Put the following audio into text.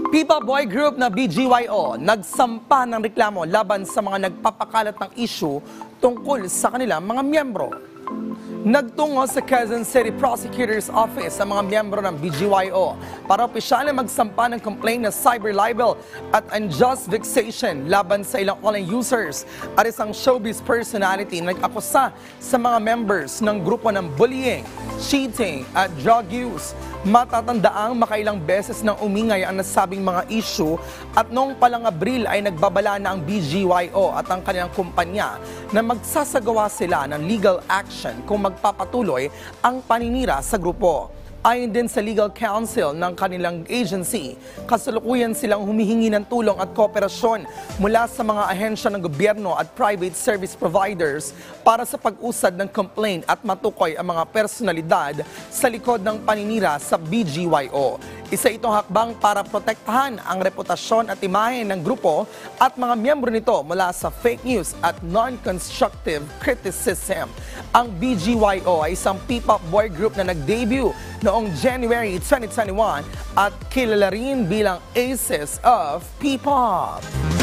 P-pop boy group na BGYO nagsampa ng reklamo laban sa mga nagpapakalat ng issue tungkol sa kanilang mga miyembro. Nagtungo sa Quezon City Prosecutor's Office ang mga miyembro ng BGYO para opisyal na magsampa ng complaint na cyber libel at unjust vexation laban sa ilang online users at isang showbiz personality na nag-akusa sa mga members ng grupo ng bullying, cheating at drug use. Matatandaang makailang beses nang umingay ang nasabing mga issue at noong palang Abril ay nagbabala na ang BGYO at ang kanilang kumpanya na magsasagawa sila ng legal action kung magpapatuloy ang paninira sa grupo. Ayon din sa legal counsel ng kanilang agency, kasalukuyan silang humihingi ng tulong at kooperasyon mula sa mga ahensya ng gobyerno at private service providers para sa pag-usad ng complaint at matukoy ang mga personalidad sa likod ng paninira sa BGYO. Isa itong hakbang para protektahan ang reputasyon at imahe ng grupo at mga miyembro nito mula sa fake news at non-constructive criticism. Ang BGYO ay isang P-pop boy group na nag-debut noong January 2021 at kilala rin bilang Aces of P-pop.